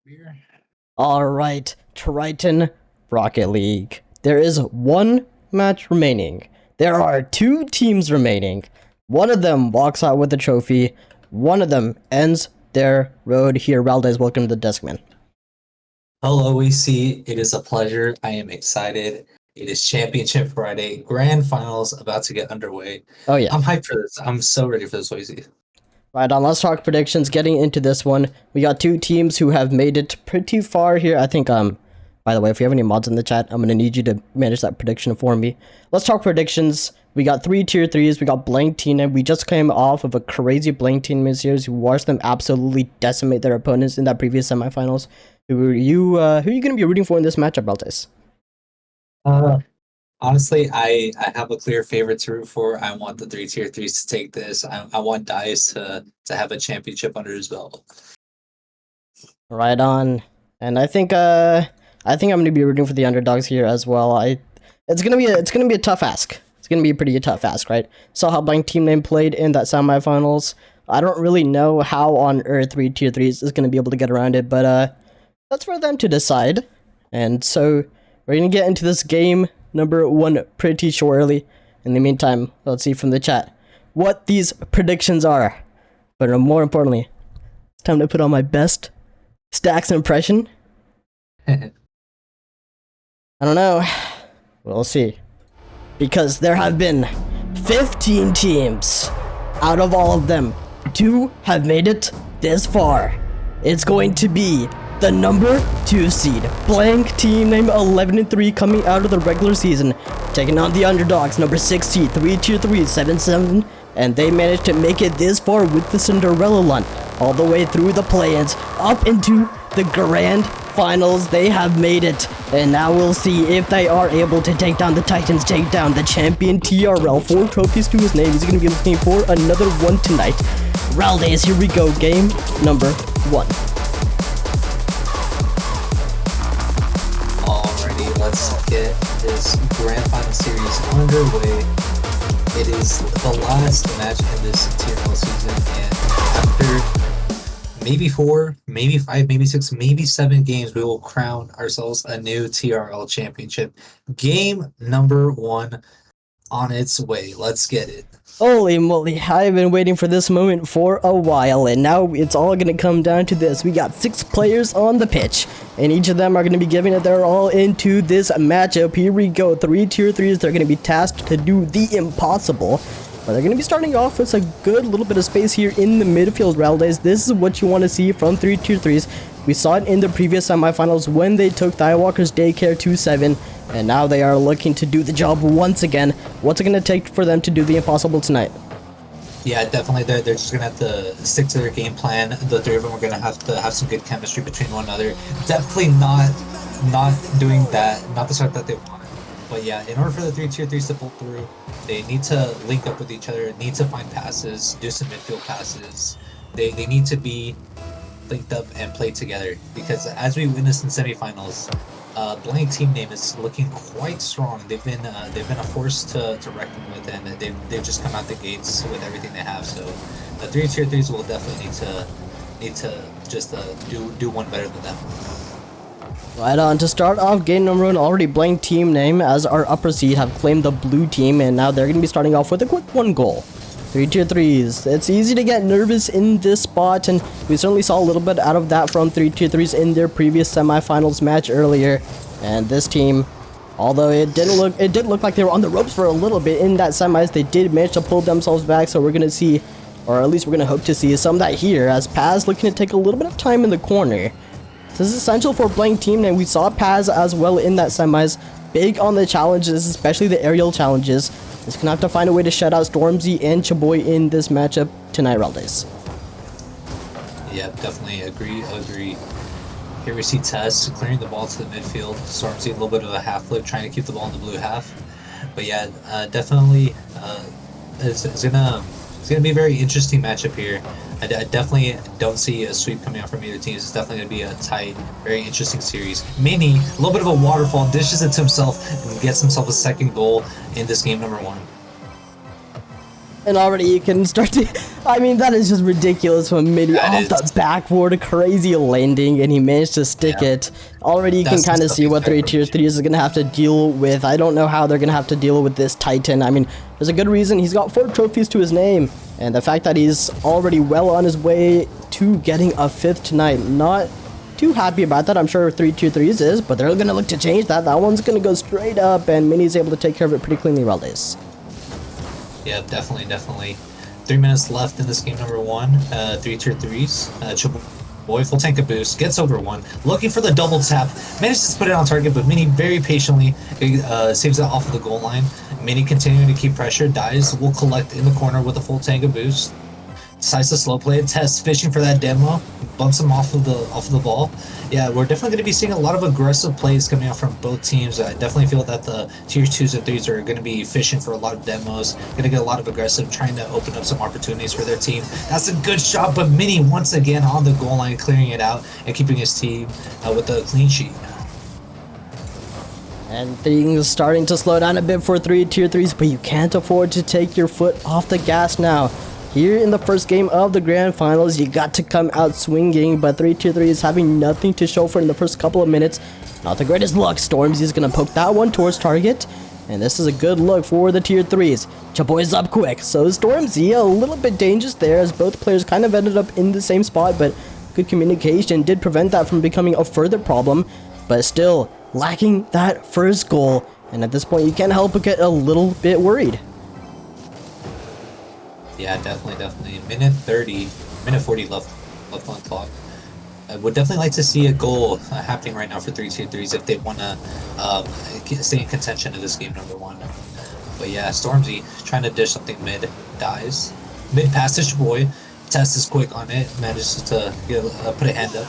Beer. Alright, Triton Rocket League. There is one match remaining. There are two teams remaining. One of them walks out with a trophy. One of them ends their road here. Valdez, welcome to the desk, man. Hello, EC. It is a pleasure. I am excited. It is Championship Friday. Grand Finals about to get underway. Oh yeah. I'm hyped for this. I'm so ready for this, Wasey. Right on, let's talk predictions. Getting into this one, we got two teams who have made it pretty far here. I think, by the way, if we have any mods in the chat, I'm gonna need you to manage that prediction for me. Let's talk predictions. We got three tier 3s. We got Blank Team, and we just came off of a crazy Blank Team series. We watched them absolutely decimate their opponents in that previous semifinals. Who are you gonna be rooting for in this matchup, Baltes? Honestly, I have a clear favorite to root for. I want the three tier threes to take this. I want Dice to have a championship under his belt. Right on. And I think I'm gonna be rooting for the underdogs here as well. It's gonna be a tough ask. It's gonna be a pretty tough ask, right? Saw how Blank Team Name played in that semifinals. I don't really know how on earth three tier threes is gonna be able to get around it, but that's for them to decide. And so we're gonna get into this game number one pretty shortly. In the meantime, let's see from the chat what these predictions are. But more importantly, it's time to put on my best Stacks impression. I don't know. We'll see. Because there have been 15 teams. Out of all of them, 2 have made it this far. It's going to be the number 2 seed, Blank Team Name 11-3, coming out of the regular season, taking on the underdogs, number 6 seed, 3 tier 3, 7-7, and they managed to make it this far with the Cinderella run, all the way through the play-ins, up into the grand finals. They have made it, and now we'll see if they are able to take down the Titans, take down the champion TRL. 4 trophies to his name. He's going to be looking for another one tonight. Raldays, here we go, game number 1. Alrighty, let's get this grand final series underway. It is the last match in this TRL season, and after maybe 4, maybe 5, maybe 6, maybe 7 games, we will crown ourselves a new TRL championship. Game number 1 on its way. Let's get it. Holy moly, I've been waiting for this moment for a while, and now it's all gonna come down to this. We got 6 players on the pitch, and each of them are gonna be giving it their all into this matchup. Here we go, 3 tier 3s. They're gonna be tasked to do the impossible. But they're going to be starting off with a good little bit of space here in the midfield, Raldays. This is what you want to see from 3 tier 3s. We saw it in the previous semifinals when they took Diewalker's Daycare 2-7, and now they are looking to do the job once again. What's it going to take for them to do the impossible tonight? Yeah, definitely. They're just going to have to stick to their game plan. The 3 of them are going to have some good chemistry between one another. Definitely not doing that, not the start that they want. But yeah, in order for the 3 tier 3s to pull through, they need to link up with each other, need to find passes, do some midfield passes. They need to be linked up and play together, because as we witnessed in semifinals, Blank Team Name is looking quite strong. They've been a force to reckon with, and they've just come out the gates with everything they have. So the 3 tier 3s will definitely need to just do one better than them. Right on, to start off game number 1, already Blank Team Name as our upper seed have claimed the blue team, and now they're going to be starting off with a quick 1 goal. 3 tier 3s. It's easy to get nervous in this spot, and we certainly saw a little bit out of that from 3 tier 3s in their previous semifinals match earlier. And this team, although it did look like they were on the ropes for a little bit in that semis, they did manage to pull themselves back, so we're going to see, or at least we're going to hope to see, some of that here, as Paz looking to take a little bit of time in the corner. This is essential for Blank Team, and we saw Paz as well in that semis. Big on the challenges, especially the aerial challenges. He's gonna have to find a way to shut out Stormzy and Chaboy in this matchup tonight, Raldays. Yeah, definitely agree. Here we see Tess clearing the ball to the midfield. Stormzy a little bit of a half flip, trying to keep the ball in the blue half. But yeah, definitely it's gonna be a very interesting matchup here. I definitely don't see a sweep coming out from either team. It's definitely going to be a tight, very interesting series. Mini, a little bit of a waterfall, dishes it to himself and gets himself a 2nd goal in this game number 1. And already you can start to. I mean, that is just ridiculous from Mini off the backboard, crazy landing, and he managed to stick it. Already you can kind of see what 3 tier 3s is gonna have to deal with. I don't know how they're gonna have to deal with this Titan. I mean, there's a good reason he's got 4 trophies to his name, and the fact that he's already well on his way to getting a 5th tonight. Not too happy about that. I'm sure 3 tier 3s is, but they're gonna look to change that. That one's gonna go straight up, and Mini's able to take care of it pretty cleanly. Reldays. Yeah, definitely. 3 minutes left in this game number 1. 3 tier 3s. Boy, full tank of boost, gets over 1. Looking for the double tap. Manages to put it on target, but Mini very patiently saves it off of the goal line. Mini continuing to keep pressure. Dies will collect in the corner with a full tank of boost. Decides to slow play it. Test fishing for that demo. Bumps him off of the ball. Yeah, we're definitely going to be seeing a lot of aggressive plays coming out from both teams. I definitely feel that the tier 2s and 3s are going to be fishing for a lot of demos. Going to get a lot of aggressive, trying to open up some opportunities for their team. That's a good shot, but Mini once again on the goal line, clearing it out and keeping his team with a clean sheet. And things starting to slow down a bit for 3 tier 3s, but you can't afford to take your foot off the gas now. Here in the first game of the grand finals, you got to come out swinging, but 3 tier 3 is having nothing to show for in the first couple of minutes. Not the greatest luck. Stormzy's gonna poke that one towards target, and this is a good look for the tier 3s. Chaboy's up quick, so Stormzy a little bit dangerous there as both players kind of ended up in the same spot, but good communication did prevent that from becoming a further problem, but still lacking that first goal, and at this point you can't help but get a little bit worried. Yeah, definitely. Minute 40 left on the clock. I would definitely like to see a goal happening right now for 3 tier 3s if they want to stay in contention of this game number 1. But yeah, Stormzy trying to dish something mid, dies. Mid pass to Chaboy. Test is quick on it, manages to put a hand up.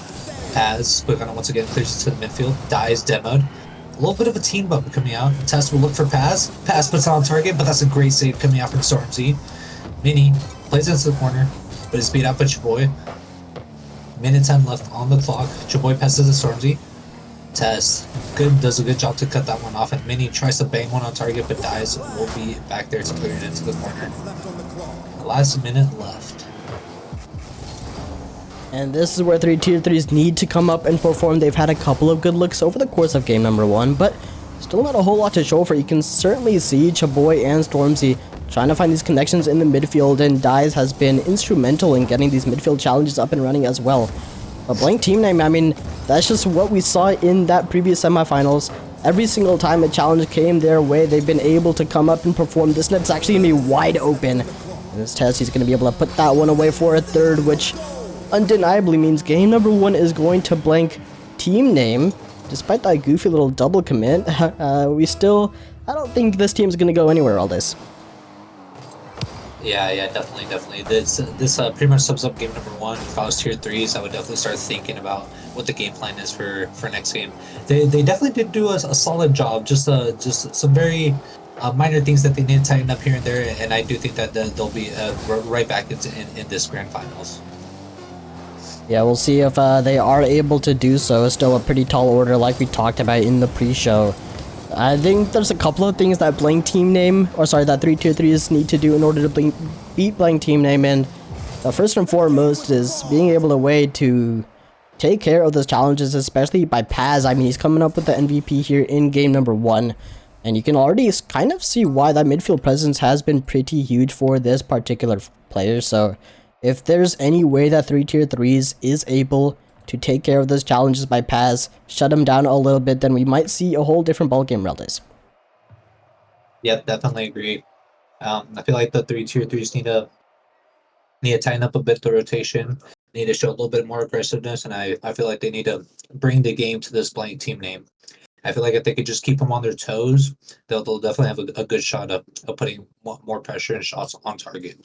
Paz, quick on it once again, clears it to the midfield. Dies, demoed. A little bit of a team bump coming out. Test will look for Paz. Paz puts it on target, but that's a great save coming out from Stormzy. Mini plays into the corner, but is beat out by Chaboy. Minute 10 left on the clock. Chaboy passes to Stormzy. Test does a good job to cut that one off, and Mini tries to bang one on target, but dies. Will be back there to clear it into the corner. Last minute left. And this is where 3 tier 3s need to come up and perform. They've had a couple of good looks over the course of game number 1, but still not a whole lot to show for. You can certainly see Chaboy and Stormzy trying to find these connections in the midfield, and Dies has been instrumental in getting these midfield challenges up and running as well. A blank team name, I mean, that's just what we saw in that previous semifinals. Every single time a challenge came their way, they've been able to come up and perform. This net's actually going to be wide open. In this test, he's going to be able to put that one away for a third, which undeniably means game number 1 is going to blank team name. Despite that goofy little double commit, I don't think this team's going to go anywhere all this. Yeah, definitely. This pretty much sums up game number 1. If I was tier 3s, I would definitely start thinking about what the game plan is for next game. They definitely did do a solid job. Just some very minor things that they need to tighten up here and there, and I do think that they'll be right back in this grand finals. Yeah, we'll see if they are able to do so. It's still a pretty tall order like we talked about in the pre-show. I think there's a couple of things that blank team name, or sorry, that 3 tier 3s need to do in order to beat blank team name, and first and foremost is being able to take care of those challenges, especially by Paz. I mean, he's coming up with the MVP here in game number 1, and you can already kind of see why that midfield presence has been pretty huge for this particular player. So if there's any way that 3 tier 3s is able to take care of those challenges by Paz, shut him down a little bit, then we might see a whole different ballgame, Reldays. Yep, definitely agree. I feel like the 3 tier 3s need to tighten up a bit the rotation, need to show a little bit more aggressiveness, and I feel like they need to bring the game to this blank team name. I feel like if they could just keep them on their toes, they'll definitely have a good shot of putting more pressure and shots on target.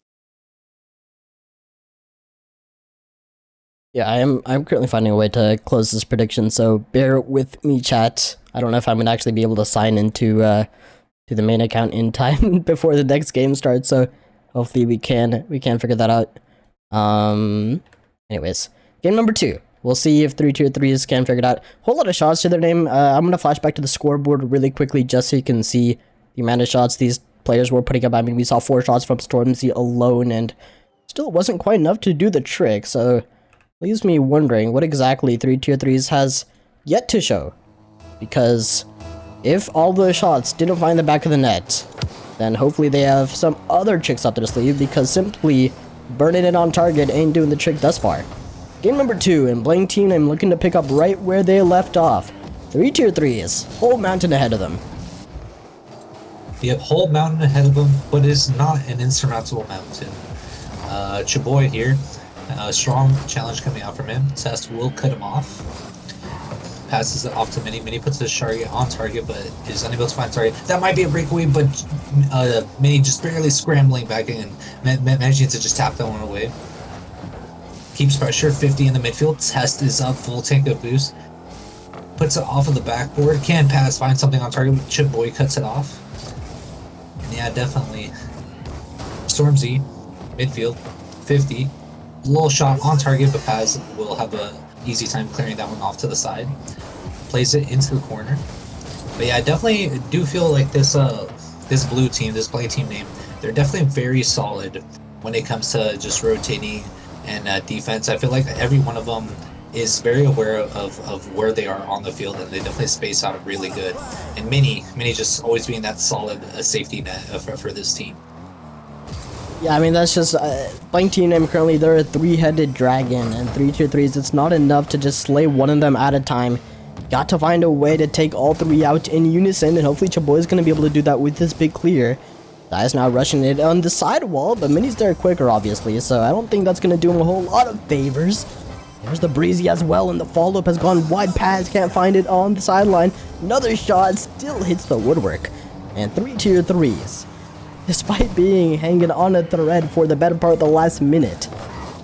Yeah, I'm currently finding a way to close this prediction, so bear with me, chat. I don't know if I'm gonna actually be able to sign into to the main account in time before the next game starts, so hopefully we can figure that out. Anyways, game number 2. We'll see if 3 tier 3s can figure it out. Whole lot of shots to their name. I'm gonna flash back to the scoreboard really quickly just so you can see the amount of shots these players were putting up. I mean, we saw 4 shots from Stormzy alone, and still it wasn't quite enough to do the trick, so leaves me wondering what exactly 3 tier 3s has yet to show. Because if all the shots didn't find the back of the net, then hopefully they have some other tricks up their sleeve, because simply burning it on target ain't doing the trick thus far. Game number 2, and Blank Team I'm looking to pick up right where they left off. 3 tier 3s, whole mountain ahead of them. Yep, whole mountain ahead of them, but it's not an insurmountable mountain. Chaboy here, strong challenge coming out from him. Test will cut him off. Passes it off to Mini. Mini puts his target on target, but is unable to find target. That might be a breakaway, but Mini just barely scrambling back in, managing to just tap that one away. Keeps pressure, 50 in the midfield. Test is up, full tank of boost. Puts it off of the backboard. Can pass, find something on target. Chaboy cuts it off. And yeah, definitely. Stormzy, midfield, 50. Little shot on target, but Paz will have a easy time clearing that one off to the side. Plays it into the corner. But yeah, I definitely do feel like this this blue team, this Blank Team name, they're definitely very solid when it comes to just rotating and defense. I feel like every one of them is very aware of where they are on the field, and they definitely space out really good. And Mini just always being that solid safety net for this team. Yeah, I mean, that's just Blank Team name currently. They're a 3-headed dragon, and 3 tier 3s, it's not enough to just slay one of them at a time. Got to find a way to take all 3 out in unison, and hopefully Chaboy is going to be able to do that with this big clear. That is now rushing it on the sidewall, but Mini's there quicker, obviously, so I don't think that's going to do him a whole lot of favors. There's the Breezy as well, and the follow-up has gone wide. Paz can't find it on the sideline. Another shot still hits the woodwork. And 3 tier 3s, despite being hanging on a thread for the better part of the last minute,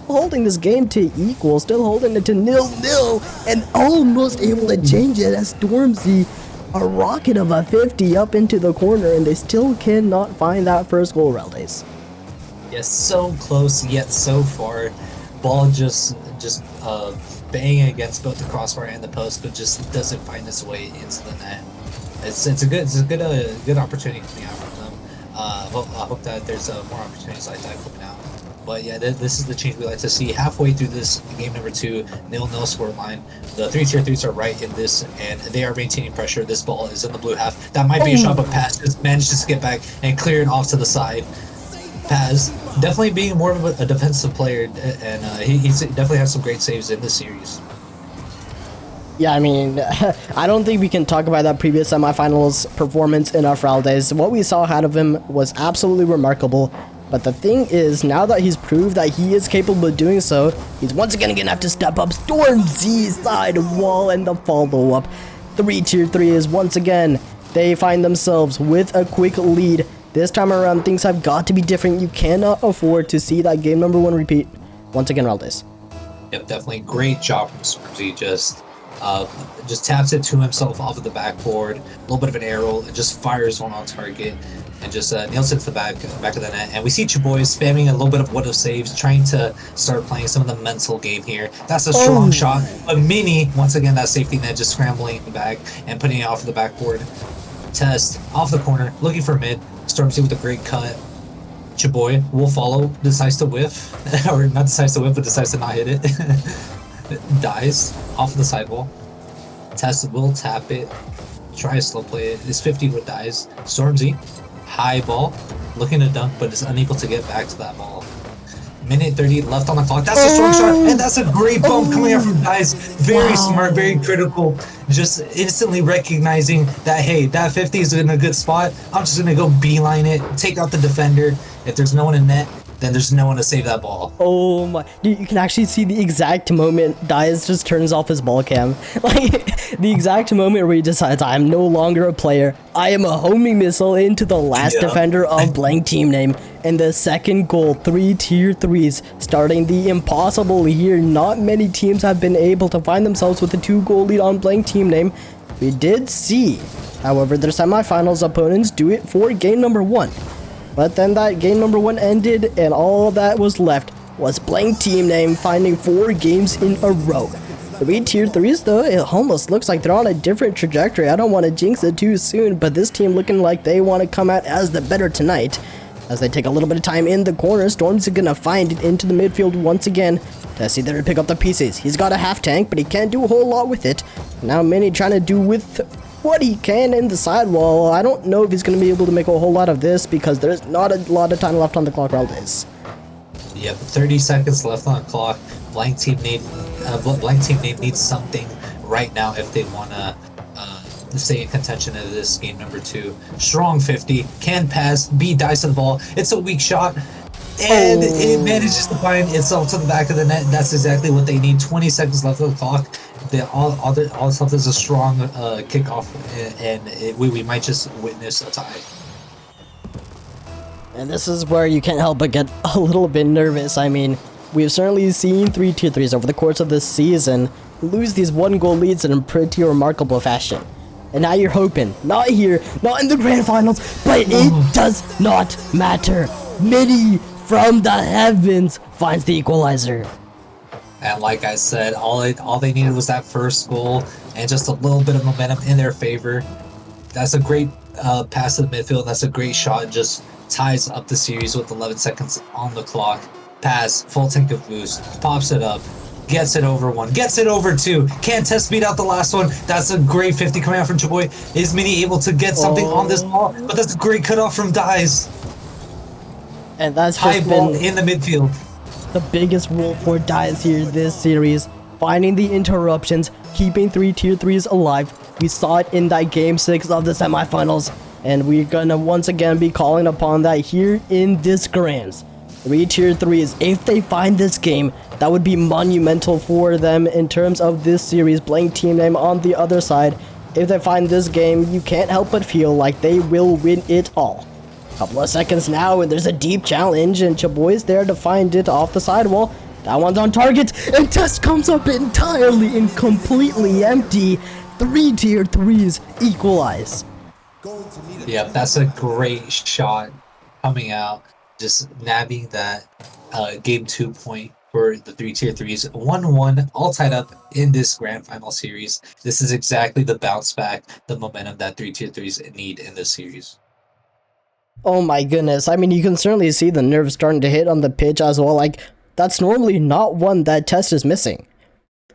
holding this game to equal, still holding it to 0-0, and almost able to change it as Stormzy, a rocket of a 50 up into the corner, and they still cannot find that first goal, Reldays. Yes, so close yet so far. Ball just banging against both the crossbar and the post, but just doesn't find its way into the net. It's a good opportunity coming out from them. I hope that there's more opportunities like that coming out. But yeah, this is the change we like to see. Halfway through this game number 2, 0-0 score line. The 3 tier 3s are right in this, and they are maintaining pressure. This ball is in the blue half. That might be a shot, but Paz just manages to get back and clear it off to the side. Paz definitely being more of a defensive player, and he's definitely has some great saves in this series. Yeah, I mean, I don't think we can talk about that previous semifinals performance enough, Reldays. What we saw out of him was absolutely remarkable. But the thing is, now that he's proved that he is capable of doing so, he's once again gonna have to step up. Stormzy's side wall and the follow-up. 3 tier 3 is once again, they find themselves with a quick lead. This time around, things have got to be different. You cannot afford to see that game number 1 repeat. Once again, Reldays. Yep, definitely great job from Stormzy. Just taps it to himself off of the backboard, a little bit of an arrow, and just fires one on target, and just nails it to the back of the net. And we see Chaboy spamming a little bit of what if saves, trying to start playing some of the mental game here. That's a strong shot. But Mini, once again, that safety net just scrambling back and putting it off the backboard. Test off the corner, looking for mid. Stormzy with a great cut. Chaboy will follow, decides to whiff, or not decides to whiff, but decides to not hit it. Dies off the sidewall. Test will tap it, try to slow play it. This 50 would dies. Stormzy, high ball, looking to dunk, but is unable to get back to that ball. Minute 30 left on the clock. That's a strong shot, and that's a great bump coming out from Dice. Very smart, very critical. Just instantly recognizing that, hey, that 50 is in a good spot. I'm just gonna go beeline it, take out the defender. If there's no one in net, then there's no one to save that ball. Oh my, dude, you can actually see the exact moment Diaz just turns off his ball cam. Like, the exact moment where he decides, I am no longer a player. I am a homing missile into the last defender of Blank Team name. And the second goal, 3 tier 3s, starting the impossible here. Not many teams have been able to find themselves with a 2-goal lead on Blank Team name. We did see, however, their semifinals opponents do it for game number 1. But then that game number 1 ended, and all that was left was Blank Team name finding 4 games in a row. Three tier 3s though, it almost looks like they're on a different trajectory. I don't want to jinx it too soon, but this team looking like they want to come out as the better tonight. As they take a little bit of time in the corner, Storm's gonna find it into the midfield once again. Tessie there to pick up the pieces. He's got a half tank, but he can't do a whole lot with it. Now Mini trying to do with what he can in the sidewall. I don't know if he's gonna be able to make a whole lot of this because there's not a lot of time left on the clock, Raldes. Yep, 30 seconds left on the clock. Blank team needs something right now if they want to stay in contention of this game number 2. Strong 50, can pass, beat Dice on the ball. It's a weak shot, and it manages to find itself to the back of the net. That's exactly what they need. 20 seconds left on the clock. All this stuff is a strong kickoff, and we might just witness a tie. And this is where you can't help but get a little bit nervous. I mean, we've certainly seen 3 tier 3s over the course of this season lose these 1-goal leads in a pretty remarkable fashion. And now you're hoping, not here, not in the grand finals, but it does not matter. Mini from the heavens finds the equalizer. And like I said, all they needed was that first goal and just a little bit of momentum in their favor. That's a great pass to the midfield. That's a great shot. Just ties up the series with 11 seconds on the clock. Pass, full tank of boost, pops it up, gets it over 1, gets it over 2. Can't test beat out the last one. That's a great 50 coming out from Chaboy. Is Mini able to get something on this ball? But that's a great cutoff from Dies. And that's high just ball been in the midfield. The biggest role for Dies here this series. Finding the interruptions, keeping 3 tier 3s alive. We saw it in that game 6 of the semifinals. And we're gonna once again be calling upon that here in this Grands. 3 tier 3s, if they find this game, that would be monumental for them in terms of this series. Blank team name on the other side. If they find this game, you can't help but feel like they will win it all. Couple of seconds now, and there's a deep challenge, and Chaboy's there to find it off the sidewall. That one's on target, and Test comes up entirely and completely empty. 3 tier 3s equalize. Yep, that's a great shot coming out, just nabbing that game 2 point for the 3 tier 3s. 1-1, all tied up in this grand final series. This is exactly the bounce back, the momentum that 3 tier 3s need in this series. Oh my goodness, I mean, you can certainly see the nerves starting to hit on the pitch as well. Like, that's normally not one that Test is missing.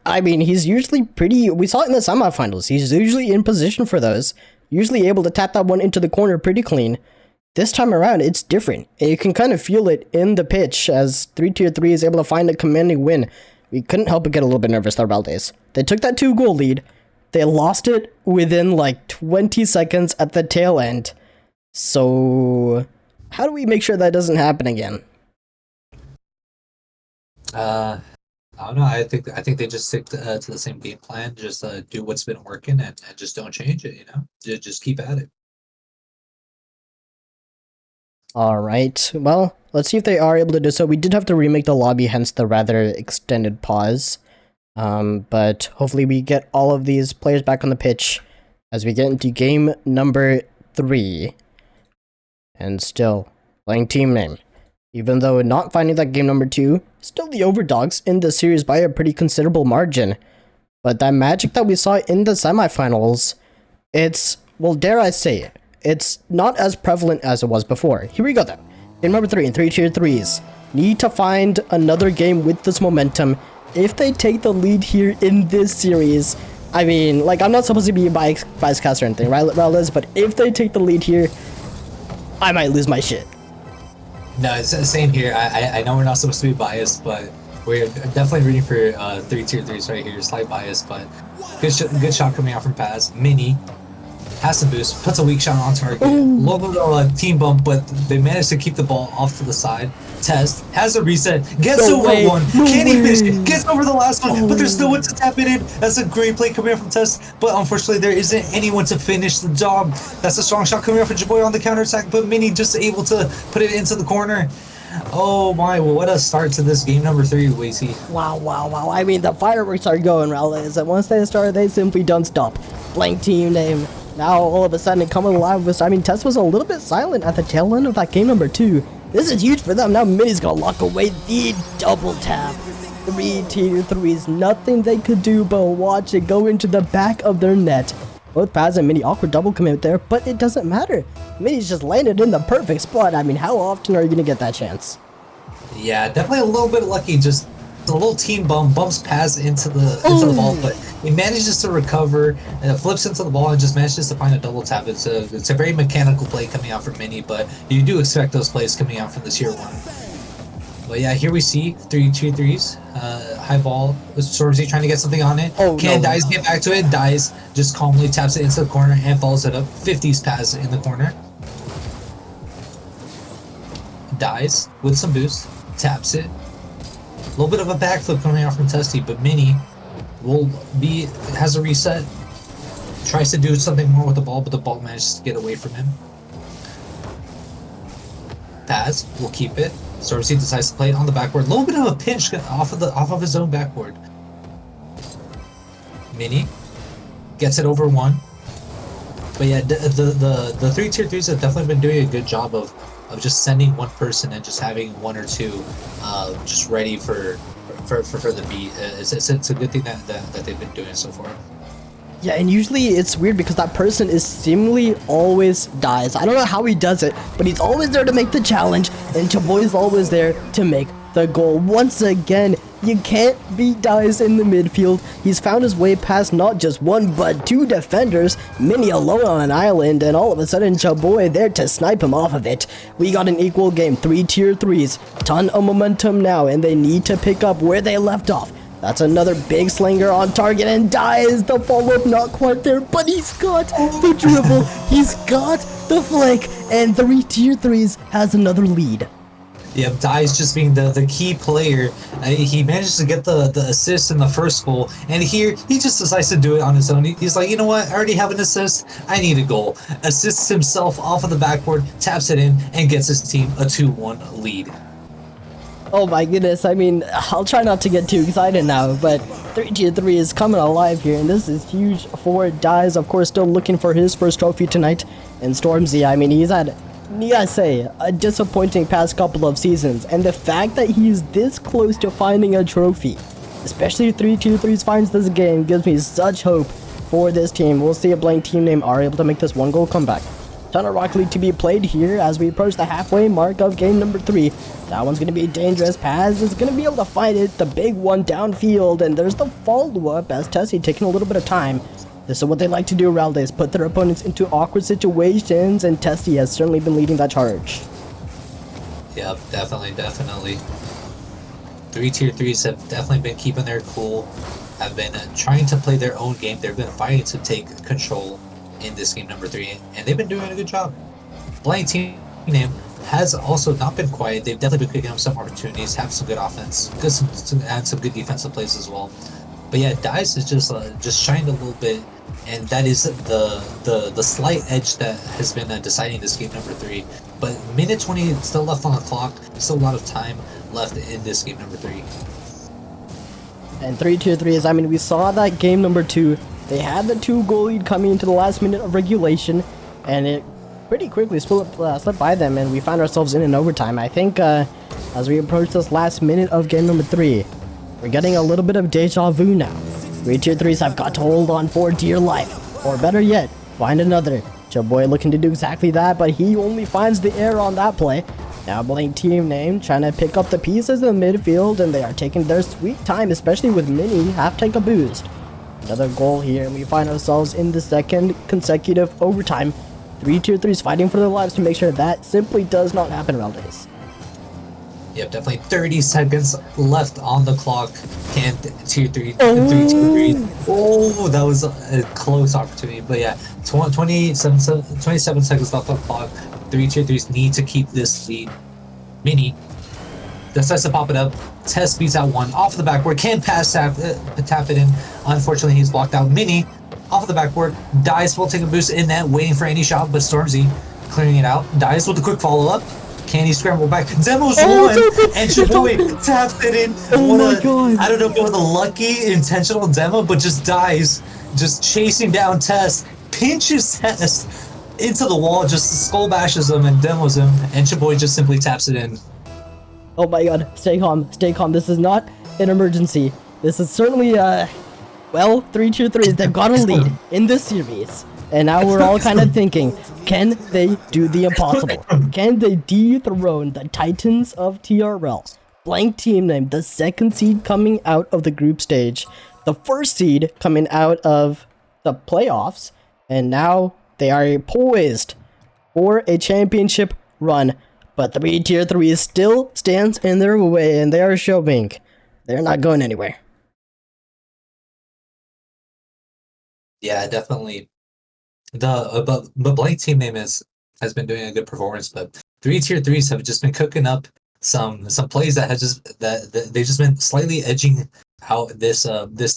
I mean, he's usually we saw it in the semifinals, he's usually in position for those. Usually able to tap that one into the corner pretty clean. This time around, it's different. And you can kind of feel it in the pitch as 3 tier 3 is able to find a commanding win. We couldn't help but get a little bit nervous there, Valdez. They took that 2-goal lead. They lost it within like 20 seconds at the tail end. So, how do we make sure that doesn't happen again? I don't know. I think they just stick to the same game plan. Just do what's been working and just don't change it. You know, just keep at it. All right. Well, let's see if they are able to do so. We did have to remake the lobby, hence the rather extended pause. But hopefully we get all of these players back on the pitch as we get into game number 3. And still, playing team name. Even though not finding that game number 2, still the overdogs in the series by a pretty considerable margin. But that magic that we saw in the semifinals, it's, well, dare I say it, it's not as prevalent as it was before. Here we go then. Game number 3 in 3 tier 3s. Need to find another game with this momentum. If they take the lead here in this series, I mean, like, I'm not supposed to be a bias cast or anything, right, Liz? But if they take the lead here, I might lose my shit. No, it's the same here. I know we're not supposed to be biased, but we're definitely rooting for 3 tier 3s right here. Slight bias, but good shot coming out from Paz. Mini has some boost, puts a weak shot on target. Low team bump, but they managed to keep the ball off to the side. Test has a reset, gets over one, can't even finish it, gets over the last one, but there's still one to tap it in. That's a great play coming out from Test, but unfortunately there isn't anyone to finish the job. That's a strong shot coming out from Jaboy on the counter attack, but Mini just able to put it into the corner. Oh my, well, what a start to this game number 3, Wacy. Wow. I mean, the fireworks are going, Raul. Is that once they start, they simply don't stop. Blank team name. Now, all of a sudden, coming alive with, I mean, Test was a little bit silent at the tail end of that game number 2. This is huge for them. Now Mini's gonna lock away the double tap. 3 tier 3s, nothing they could do but watch it go into the back of their net. Both Paz and Mini, awkward double commit there, but it doesn't matter. Mini's just landed in the perfect spot. I mean, how often are you gonna get that chance? Yeah, definitely a little bit lucky. Just a little team bumps Paz into the ball, but he manages to recover and flips into the ball and just manages to find a double tap. It's a very mechanical play coming out from Mini, but you do expect those plays coming out from the tier 1. But yeah, here we see 3 tier 3s. High ball with Stormzy trying to get something on it. Dies, get back to it. Dies, just calmly taps it into the corner and follows it up. 50s Paz in the corner. Dies with some boost. Taps it. A little bit of a backflip coming out from Testy, but Mini has a reset. Tries to do something more with the ball, but the ball manages to get away from him. Paz will keep it. Stormzy decides to play it on the backboard. A little bit of a pinch off of his own backboard. Mini gets it over 1. But yeah, the 3 tier 3s have definitely been doing a good job of just sending one person and just having 1 or 2 just ready for the beat. It's a good thing that they've been doing so far. Yeah, and usually it's weird because that person is seemingly always dies. I don't know how he does it, but he's always there to make the challenge, and Chaboy is always there to make the goal. Once again, you can't beat Dies in the midfield. He's found his way past not just 1 but 2 defenders, Mini alone on an island, and all of a sudden Chaboy there to snipe him off of it. We got an equal game, 3 tier 3s, ton of momentum now, and they need to pick up where they left off. That's another big slinger on target, and Dies the follow-up not quite there, but he's got the dribble, he's got the flick, and 3 tier 3s has another lead. Yep, Dies just being the key player. He manages to get the assist in the first goal, and here he just decides to do it on his own. He's like, you know what, I already have an assist, I need a goal. Assists himself off of the backboard, taps it in, and gets his team a 2-1 lead. Oh my goodness, I mean, I'll try not to get too excited now, but 3 tier 3 is coming alive here, and this is huge for Dies. Of course, still looking for his first trophy tonight. And Stormzy, I mean, he's had, you gotta say, a disappointing past couple of seasons, and the fact that he's this close to finding a trophy, especially if 3 tier 3s finds this game, gives me such hope for this team. We'll see if Blank Team Name are able to make this 1 goal comeback. Ton of Rocket League to be played here as we approach the halfway mark of game number 3. That one's going to be dangerous. Paz is going to be able to find it, the big one downfield, and there's the follow-up as Tessie taking a little bit of time. This is what they like to do, Raldes, put their opponents into awkward situations, and Tessie has certainly been leading that charge. Yep, definitely. 3 tier 3s have definitely been keeping their cool, have been trying to play their own game. They've been fighting to take control in this game number 3, and they've been doing a good job. Blank Team Name has also not been quiet. They've definitely been picking up some opportunities, have some good offense, and some good defensive plays as well. But yeah, Dice is just shined a little bit, and that is the slight edge that has been deciding this game number 3. But minute 20 still left on the clock, still a lot of time left in this game number 3. And 3 tier 3s, I mean, we saw that game number 2. They had the 2-goal lead coming into the last minute of regulation, and it pretty quickly slipped by them, and we found ourselves in an overtime. I think as we approach this last minute of game number 3, we're getting a little bit of deja vu now. 3 tier 3s have got to hold on for dear life, or better yet, find another. Chaboy looking to do exactly that, but he only finds the error on that play. Now Blank Team Name trying to pick up the pieces in the midfield, and they are taking their sweet time, especially with Mini half take a boost. Another goal here, and we find ourselves in the second consecutive overtime. 3 tier 3s fighting for their lives to make sure that simply does not happen around this. Yep, definitely 30 seconds left on the clock. Can tier 3, 3 tier 3. Oh, that was a close opportunity. But yeah, 27 seconds left on the clock. 3 tier 3s need to keep this lead. Mini decides to pop it up. Test beats out 1 off the backboard. Can pass tap it in. Unfortunately, he's blocked out. Mini off the backboard. Dies will take a boost in that, waiting for any shot, but Stormzy clearing it out. Dies with a quick follow-up. Can he scramble back? Demo's one, and Chaboy taps it in. Oh my god. I don't know if it was a lucky, intentional demo, but just Dies, just chasing down Test, pinches Test into the wall, just skull bashes him and demos him, and Chaboy just simply taps it in. Oh my god, stay calm, stay calm. This is not an emergency. This is certainly, well, 3-2-3s, they've got a lead in this series. And now we're all kind of thinking, can they do the impossible? Can they dethrone the Titans of TRL? Blank team name, the second seed coming out of the group stage, the first seed coming out of the playoffs, and now they are poised for a championship run. But 3-3 still stands in their way, and they are showing they're not going anywhere. Yeah, definitely. But Blank team name has been doing a good performance, but 3-3s have just been cooking up some plays that they've just been slightly edging out this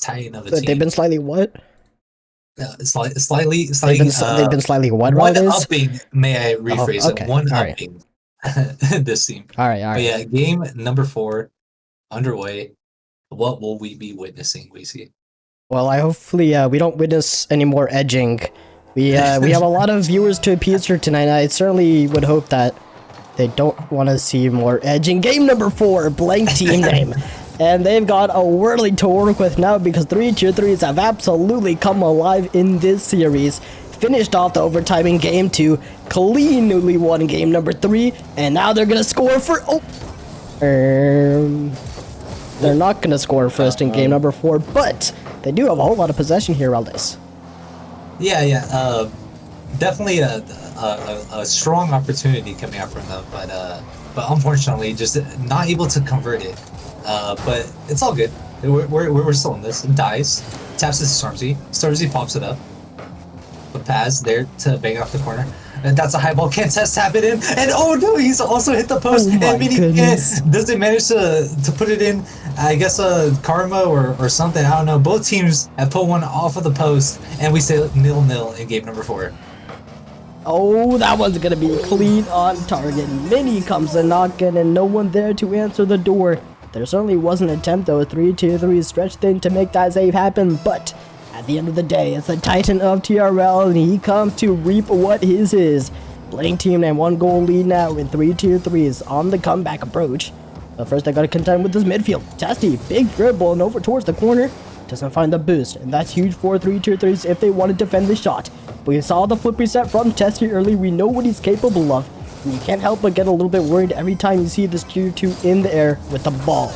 Titan of a team. They've been slightly what? Slightly. They've been slightly what? One Right? upping. May I rephrase okay. it? One All upping. This team. All right. But yeah, game number 4 underway. What will we be witnessing, Weezy? Well, hopefully we don't witness any more edging. We have a lot of viewers to appease here tonight. I certainly would hope that they don't want to see more edging. Game number 4, blank team name. And they've got a whirly to work with now because 3-2-3s have absolutely come alive in this series. Finished off the overtime in game 2, cleanly won game number 3, and now they're gonna score for they're not gonna score first in game number 4, but they do have a whole lot of possession here, Aldis. Yeah. Definitely a strong opportunity coming out from them, but unfortunately, just not able to convert it. But it's all good. We're still in this. Dies, taps it to Stormzy. Stormzy pops it up. But Paz there to bang off the corner. And that's a high ball. Can't tap it in. And oh no, he's also hit the post. Oh my goodness. Doesn't manage to put it in. I guess karma or something. I don't know. Both teams have put one off of the post, and we stay 0-0 in game number 4. Oh, that one's gonna be clean on target. Mini comes a knocking, and no one there to answer the door. There certainly was an attempt though. 3-2-3 stretched in to make that save happen, but at the end of the day, it's the Titan of TRL, and he comes to reap what his is. Blank team name 1-goal lead now in 3-2-3s on the comeback approach. But first, they gotta contend with this midfield. Testy, big dribble and over towards the corner. Doesn't find the boost, and that's huge for 3-2-3s if they want to defend the shot. We saw the flip reset from Testy early. We know what he's capable of. And you can't help but get a little bit worried every time you see this tier 2 in the air with the ball.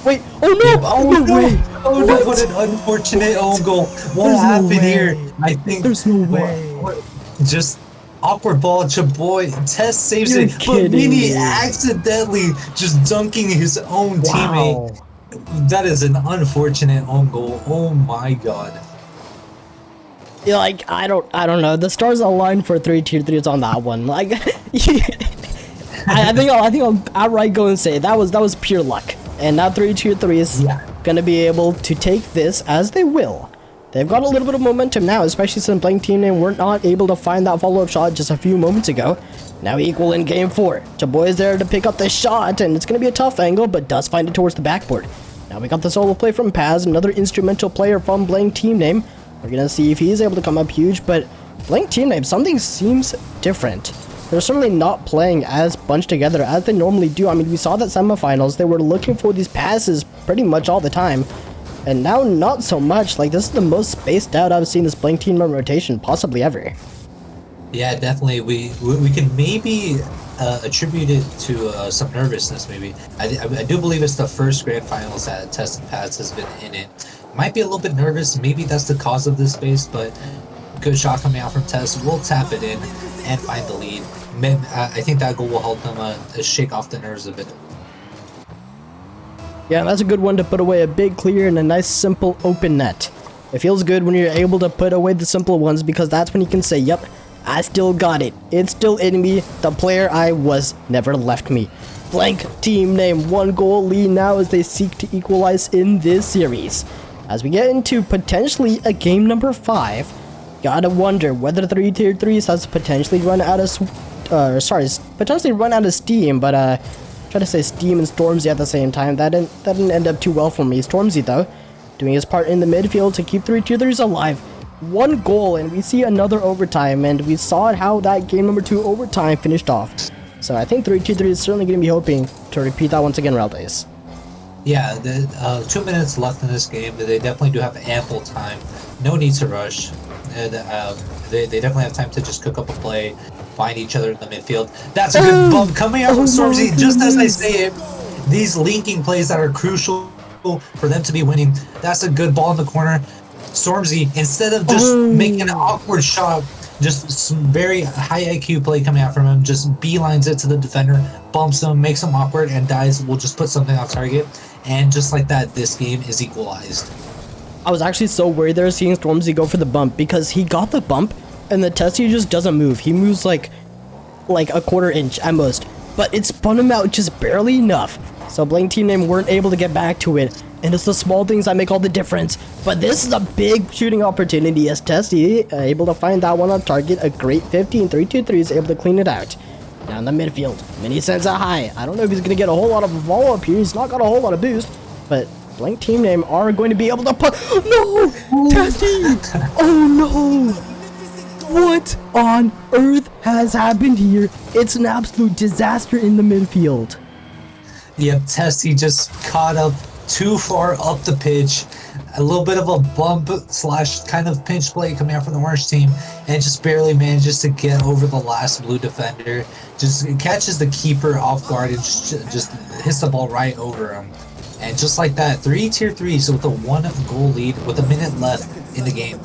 Wait, oh no! Oh no! Way. Oh no! What an unfortunate own goal. What happened here? I think there's no way. Just awkward ball. Chaboy Test saves You're it, kidding but Mini me. accidentally just dunking his own teammate. That is an unfortunate own goal. Oh my god. Yeah, like I don't know. The stars aligned for 3-2-3s on that one. Like, I think I'll outright go and say that was pure luck. And now 3-2-3 is gonna be able to take this as they will. They've got a little bit of momentum now, especially since Blank Team Name weren't not able to find that follow-up shot just a few moments ago. Now equal in game 4. Chaboy is there to pick up the shot, and it's gonna be a tough angle, but does find it towards the backboard. Now we got the solo play from Paz, another instrumental player from Blank Team Name. We're gonna see if he's able to come up huge, but Blank Team Name, something seems different. They're certainly not playing as bunched together as they normally do. I mean, we saw that semifinals, they were looking for these passes pretty much all the time. And now not so much. Like, this is the most spaced out I've seen this Blank Team Name rotation possibly ever. Yeah, definitely. We can maybe attribute it to some nervousness, maybe. I do believe it's the first grand finals that Test and Paz has been in it. Might be a little bit nervous. Maybe that's the cause of this space, but good shot coming out from Test. We'll tap it in and find the lead. I think that goal will help them shake off the nerves a bit. Yeah, that's a good one to put away a big clear and a nice simple open net. It feels good when you're able to put away the simple ones because that's when you can say, yep, I still got it. It's still in me. The player I was never left me. Blank Team Name 1-goal lead now as they seek to equalize in this series. As we get into potentially a game number 5, gotta wonder whether 3-3 has potentially run out of steam, but try to say Steam and Stormzy at the same time. That didn't end up too well for me. Stormzy though, doing his part in the midfield to keep 3-2-3s alive. one goal and we see another overtime, and we saw it how that game number 2 overtime finished off. So I think 3-2-3 is certainly going to be hoping to repeat that once again, Raldays. Yeah, 2 minutes left in this game. They definitely do have ample time. No need to rush. They definitely have time to just cook up a play, find each other in the midfield. That's a good bump coming out from Stormzy. Just as I say it, these linking plays that are crucial for them to be winning. That's a good ball in the corner. Stormzy, instead of just making an awkward shot, just some very high IQ play coming out from him, just beelines it to the defender, bumps him, makes him awkward, and Dies will just put something on target. And just like that, this game is equalized. I was actually so worried there seeing Stormzy go for the bump, because he got the bump and the Testy just doesn't move. He moves like a quarter inch at most, but it spun him out just barely enough. So Blank Team Name weren't able to get back to it, and it's the small things that make all the difference. But this is a big shooting opportunity as Testy able to find that one on target. A great 15-3-2-3 is able to clean it out. Down the midfield, Mini sends it high. I don't know if he's going to get a whole lot of follow up here. He's not got a whole lot of boost, but Blank Team Name are going to be able to put... No! Testy! Oh no! What on earth has happened here? It's an absolute disaster in the midfield. Yep, Testy just caught up too far up the pitch. A little bit of a bump slash kind of pinch play coming out from the orange team, and just barely manages to get over the last blue defender. Just catches the keeper off guard and just hits the ball right over him. And just like that, 3 tier 3s with a 1-goal lead with a minute left in the game.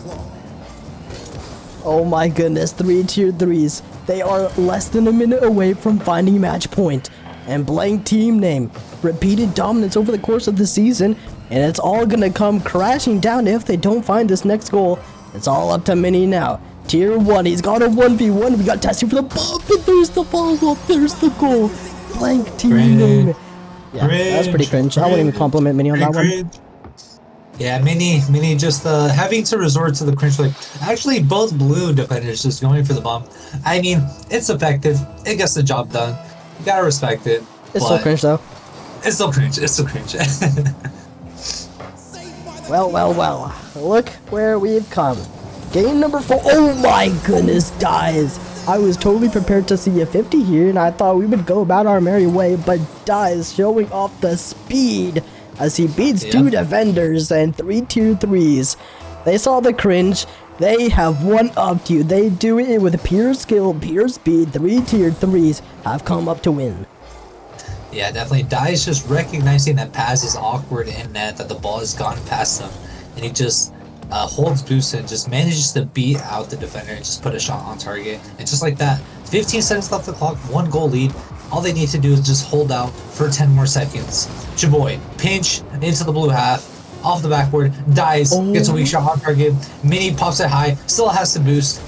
Oh my goodness, 3 tier 3s. They are less than a minute away from finding match point. And Blank Team Name, repeated dominance over the course of the season, and it's all gonna come crashing down if they don't find this next goal. It's all up to Mini now. Tier 1, he's got a 1v1. We got Testy for the bump, and there's the follow-up, there's the goal. Blank Team Name. Yeah, that's pretty cringe. I wouldn't even compliment Mini on that one. Yeah, Mini just having to resort to the cringe play. Actually, both blue defenders just going for the bump. I mean, it's effective. It gets the job done. You gotta respect it. It's still cringe though. It's still cringe. It's still cringe. Well. Look where we've come. Game number 4. Oh my goodness, Dies. I was totally prepared to see a 50 here, and I thought we would go about our merry way, but Dies showing off the speed as he beats 2 defenders and 3 tier 3s. They saw the cringe. They have one-upped you. They do it with pure skill, pure speed. 3 tier 3s have come up to win. Yeah, definitely. Dies just recognizing that pass is awkward in net, that the ball has gone past him, and he just holds boost and just manages to beat out the defender and just put a shot on target. And just like that, 15 seconds left the clock, 1-goal lead. All they need to do is just hold out for 10 more seconds. Chaboy, pinch into the blue half, off the backboard, Dies, gets a weak shot on target. Mini pops it high, still has to boost.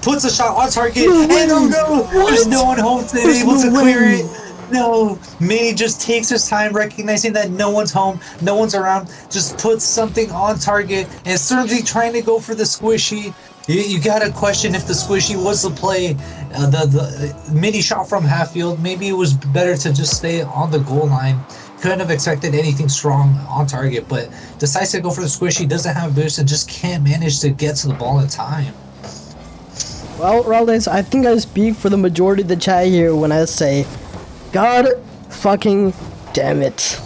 Puts a shot on target, and oh no! There's no one home to be able to clear it. No, Mini just takes his time, recognizing that no one's home, no one's around. Just puts something on target, and Stormzy trying to go for the squishy. You gotta question if the squishy was the play. The Mini shot from half field. Maybe it was better to just stay on the goal line. Couldn't have expected anything strong on target, but decides to go for the squishy. Doesn't have boost and just can't manage to get to the ball in time. Well, Raldays, I think I speak for the majority of the chat here when I say, God fucking damn it.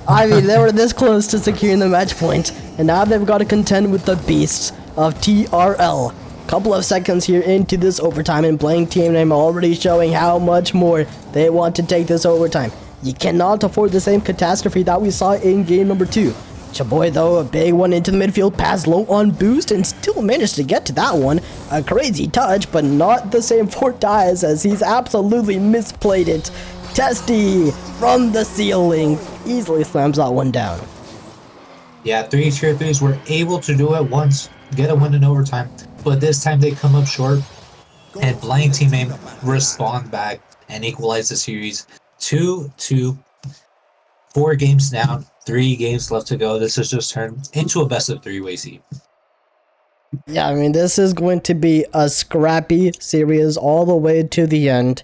I mean, they were this close to securing the match point, and now they've got to contend with the beasts of TRL. Couple of seconds here into this overtime, and Blank Team Name already showing how much more they want to take this overtime. You cannot afford the same catastrophe that we saw in game number 2. Chaboy, though, a big one into the midfield, pass low on boost, and still managed to get to that one. A crazy touch, but not the same for Dies, as he's absolutely misplayed it. Testy from the ceiling easily slams that one down. Yeah, 3 tier 3s were able to do it once, get a win in overtime, but this time they come up short, and Blank Team Name respond back and equalize the series 2-2. 4 games down, 3 games left to go. This has just turned into a best of 3 way seed. Yeah, I mean, this is going to be a scrappy series all the way to the end.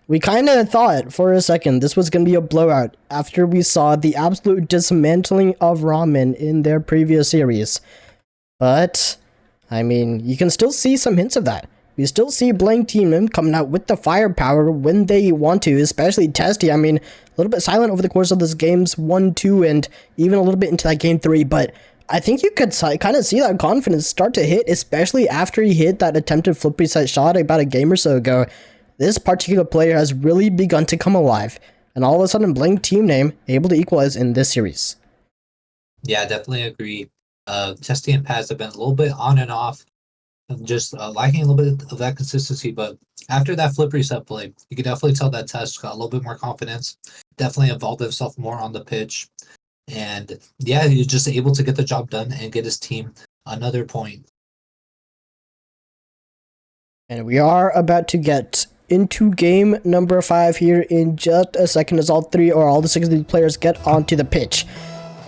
We kind of thought for a second this was going to be a blowout after we saw the absolute dismantling of Ramen in their previous series. But, I mean, you can still see some hints of that. We still see Blank Team coming out with the firepower when they want to, especially Testy. I mean, a little bit silent over the course of this games 1, 2, and even a little bit into that game 3, but I think you could kind of see that confidence start to hit, especially after he hit that attempted flip reset shot about a game or so ago. This particular player has really begun to come alive, and all of a sudden, Blank Team Name able to equalize in this series. Yeah, definitely agree. Testy and Paz have been a little bit on and off, just lacking a little bit of that consistency. But after that flip reset play, you could definitely tell that Test got a little bit more confidence, definitely involved himself more on the pitch. And yeah, he was just able to get the job done and get his team another point. And we are about to get into game number 5 here in just a second as all the 6 of these players get onto the pitch.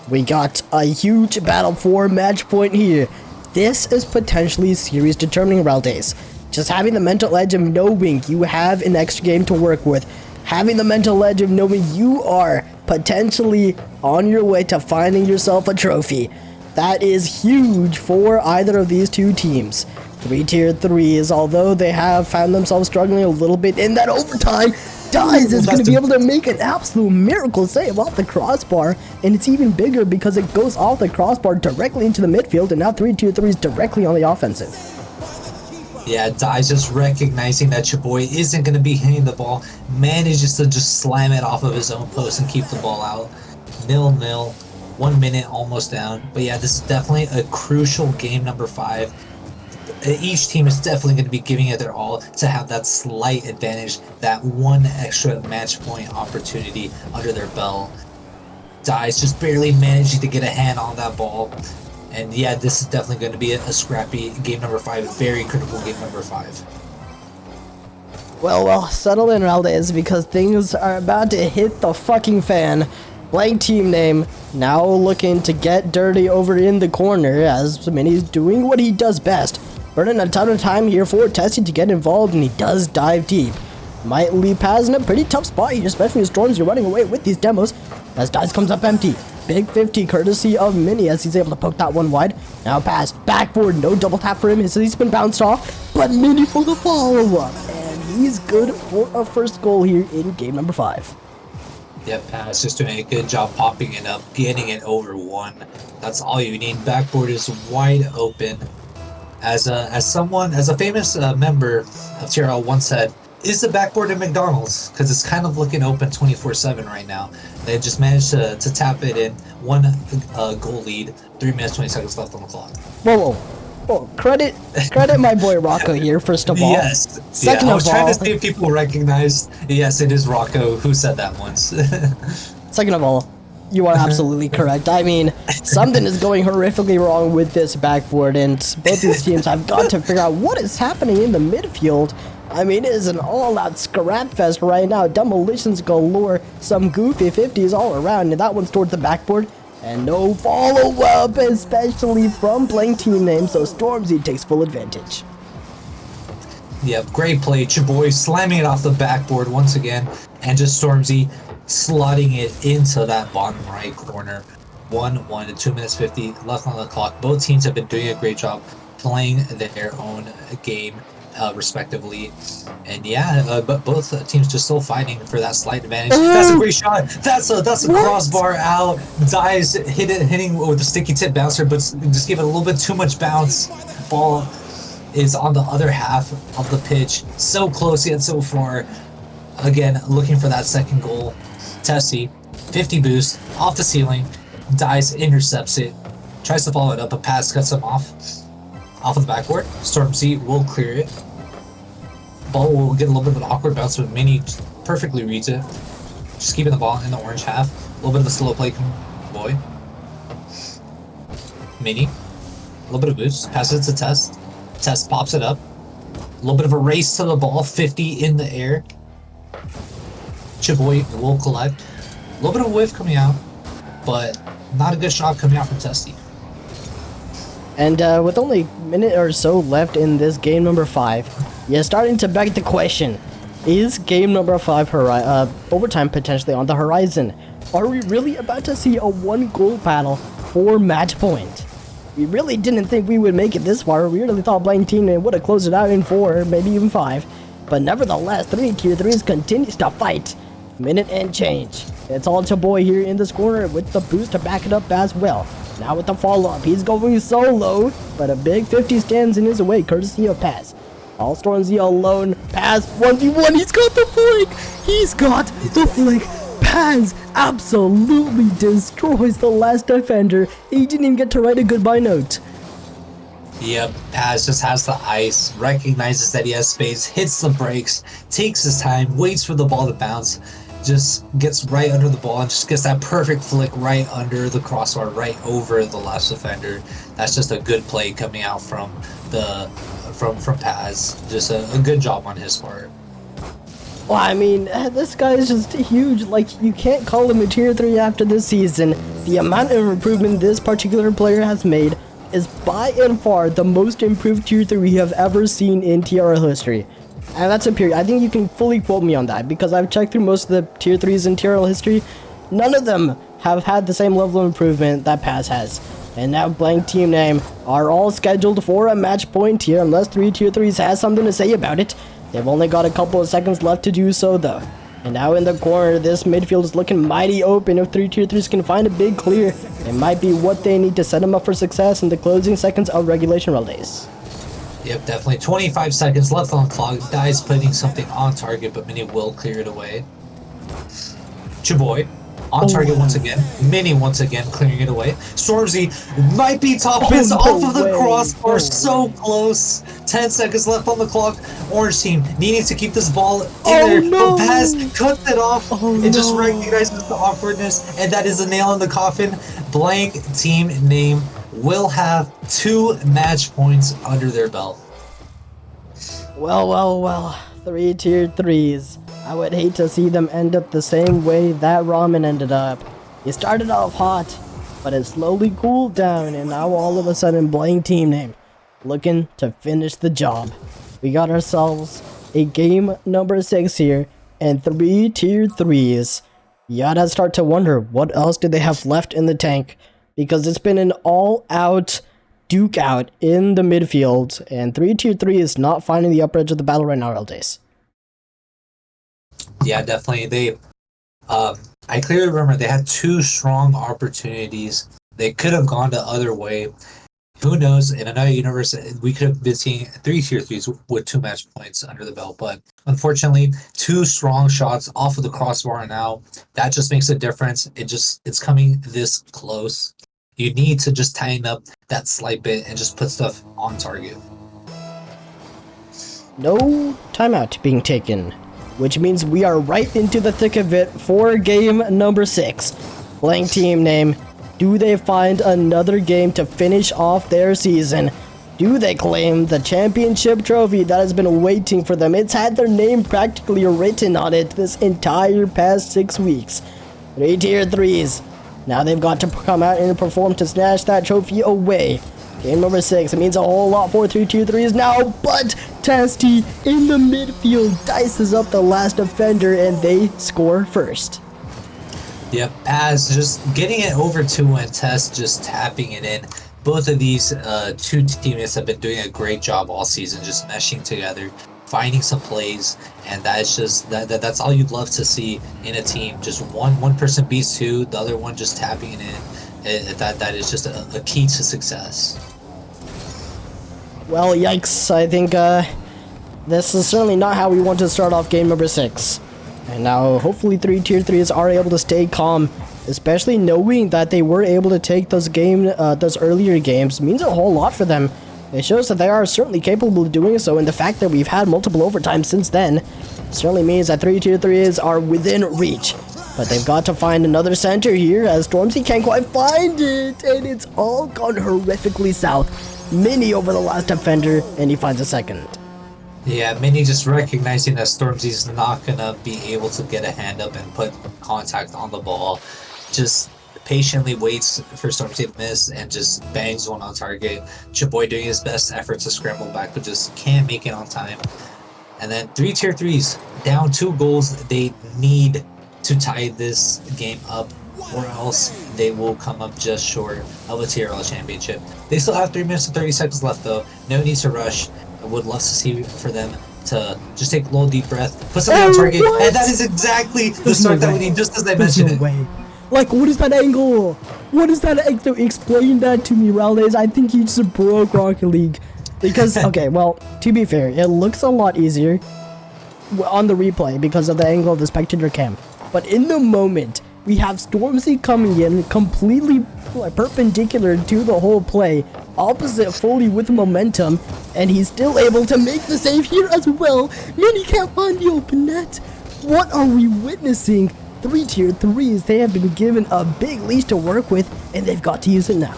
We got a huge battle for match point here. This is potentially series determining, Raldays. Just having the mental edge of knowing you have an extra game to work with. Having the mental edge of knowing you are potentially on your way to finding yourself a trophy. That is huge for either of these two teams. 3 tier 3s, although they have found themselves struggling a little bit in that overtime, Dies is going to be able to make an absolute miracle save off the crossbar, and it's even bigger because it goes off the crossbar directly into the midfield, and now 3 tier 3s directly on the offensive. Yeah, Dies just recognizing that your boy isn't going to be hitting the ball, manages to just slam it off of his own post and keep the ball out. 0-0, 1 minute almost down. But yeah, this is definitely a crucial game number 5. Each team is definitely going to be giving it their all to have that slight advantage, that one extra match point opportunity under their belt. Dies just barely managing to get a hand on that ball. And yeah, this is definitely going to be a scrappy game number 5, very critical game number 5. Well, settle in, Raldays, because things are about to hit the fucking fan. Blank Team Name now looking to get dirty over in the corner as Mini's doing what he does best. Burning a ton of time here for Tessie to get involved, and he does dive deep. Might leave Paz in a pretty tough spot here, especially as Storms are running away with these demos. As Dice comes up empty. Big 50 courtesy of Mini as he's able to poke that one wide. Now Paz, backboard, no double tap for him. He's been bounced off, but Mini for the follow-up. And he's good for a first goal here in game number 5. Yeah, Paz just doing a good job popping it up, getting it over 1. That's all you need. Backboard is wide open. As a famous member of TRL once said, is the backboard in McDonald's? Because it's kind of looking open 24/7 right now. They just managed to tap it in. 1 goal lead, 3 minutes 20 seconds left on the clock. Whoa, credit my boy Rocco here, first of all. Yes. Second I was of trying all, to see if people recognized. Yes, it is Rocco who said that once. second of all, you are absolutely correct. I mean, something is going horrifically wrong with this backboard, and both these teams have got to figure out what is happening in the midfield. I mean, it is an all-out scrap fest right now. Demolitions galore, some goofy 50s all around, and that one's towards the backboard. And no follow-up, especially from Blank Team Name, so Stormzy takes full advantage. Yep, great play. Chaboy slamming it off the backboard once again, and just Stormzy slotting it into that bottom right corner. 1-1 and 2 minutes 50 left on the clock. Both teams have been doing a great job playing their own game, respectively. And yeah, but both teams just still fighting for that slight advantage. That's a great shot. That's a crossbar out. Dies hitting with a sticky tip bouncer, but just give it a little bit too much bounce. Ball is on the other half of the pitch, so close yet so far. Again, looking for that second goal. Tessie, 50 boost off the ceiling. Dies, intercepts it, tries to follow it up, but pass cuts him off of the backboard. Stormzy will clear it. Ball will get a little bit of an awkward bounce, but Mini perfectly reads it. Just keeping the ball in the orange half. A little bit of a slow play boy. Mini, a little bit of boost, passes it to Test. Test pops it up. A little bit of a race to the ball, 50 in the air. Chaboy will collect. A little bit of a whiff coming out, but not a good shot coming out from Testy. And with only a minute or so left in this game number 5, you're starting to beg the question, is game number 5 overtime potentially on the horizon? Are we really about to see a 1-goal battle for match point? We really didn't think we would make it this far. We really thought Blank Team would have closed it out in 4, maybe even 5. But nevertheless, 3 Tier 3s continues to fight. Minute and change. It's all Chaboy here in this corner with the boost to back it up as well. Now with the follow-up, he's going solo, but a big 50 stands in his way, courtesy of Paz. All Stormzy alone. Paz 1v1. He's got the flick. He's got the flick. Paz absolutely destroys the last defender. He didn't even get to write a goodbye note. Yep, Paz just has the ice, recognizes that he has space, hits the brakes, takes his time, waits for the ball to bounce, just gets right under the ball and just gets that perfect flick right under the crossbar, right over the last defender. That's just a good play coming out from Paz. Just a good job on his part. Well, I mean, this guy is just huge. Like, you can't call him a tier 3 after this season. The amount of improvement this particular player has made is by and far the most improved tier 3 we have ever seen in TRL history. And that's a period. I think you can fully quote me on that, because I've checked through most of the tier 3s in TRL history. None of them have had the same level of improvement that Paz has. And now Blank Team Name are all scheduled for a match point here, unless 3 tier 3s has something to say about it. They've only got a couple of seconds left to do so though. And now in the corner, this midfield is looking mighty open. If 3 tier 3s can find a big clear, it might be what they need to set them up for success in the closing seconds of regulation relays. Yep, definitely. 25 seconds left on the clock. Dai's putting something on target, but Mini will clear it away. Chaboy on target once again. Mini once again clearing it away. Stormzy might be top pins off of the crossbar. So close. 10 seconds left on the clock. Orange team needing to keep this ball in there. No. But Paz cuts it off and just recognizes the awkwardness. And that is a nail in the coffin. Blank Team Name will have 2 match points under their belt. Well. 3 tier 3s. I would hate to see them end up the same way that ramen ended up. It started off hot, but it slowly cooled down, and now all of a sudden Blank Team Name looking to finish the job. We got ourselves a game number 6 here, and 3 tier 3s. You gotta start to wonder, what else do they have left in the tank? Because it's been an all-out duke out in the midfield, and 3 tier 3 is not finding the upper edge of the battle right now, Eldace. Yeah, definitely. I clearly remember they had 2 strong opportunities. They could have gone the other way. Who knows? In another universe, we could have been seeing 3 tier 3s with 2 match points under the belt. But unfortunately, 2 strong shots off of the crossbar now. That just makes a difference. It's coming this close. You need to just tighten up that slight bit and just put stuff on target. No timeout being taken, which means we are right into the thick of it for game number 6. Blank Team Name, do they find another game to finish off their season? Do they claim the championship trophy that has been waiting for them? It's had their name practically written on it this entire past 6 weeks. 3 tier 3s. Now they've got to come out and perform to snatch that trophy away. Game number 6. It means a whole lot for 3 tier 3s now, but Tasty in the midfield dices up the last defender and they score first. Yep, Paz just getting it over to and Test just tapping it in. Both of these 2 teammates have been doing a great job all season, just meshing together, finding some plays, and that's just that's all you'd love to see in a team. Just one person beats 2, the other one just tapping it in. That is just a key to success. Well, yikes! I think this is certainly not how we want to start off game number 6. And now, hopefully, 3 tier 3s are able to stay calm, especially knowing that they were able to take those earlier games means a whole lot for them. It shows that they are certainly capable of doing so, and the fact that we've had multiple overtimes since then certainly means that 3 tier 3s are within reach. But they've got to find another center here, as Stormzy can't quite find it, and it's all gone horrifically south. Mini over the last defender, and he finds a second. Yeah, Mini just recognizing that Stormzy's not gonna be able to get a hand up and put contact on the ball. Just patiently waits for Stormzy to miss and just bangs one on target. Chaboy doing his best effort to scramble back, but just can't make it on time. And then 3 tier 3s down 2 goals. They need to tie this game up or else they will come up just short of a TRL championship. They still have 3 minutes and 30 seconds left, though. No need to rush. I would love to see for them to just take a little deep breath, put something on Oh, target, and that what? is exactly the There's no start that we way. need, just as I There's no mentioned it. way. Like, what is that angle? What is that angle? Explain that to me, Raldes. I think he just broke Rocket League. Because, okay, well, to be fair, it looks a lot easier on the replay because of the angle of the spectator cam. But in the moment, we have Stormzy coming in completely perpendicular to the whole play, opposite fully with momentum, and he's still able to make the save here as well. Man, he can't find the open net. What are we witnessing? 3 tier 3s, they have been given a big leash to work with, and they've got to use it now.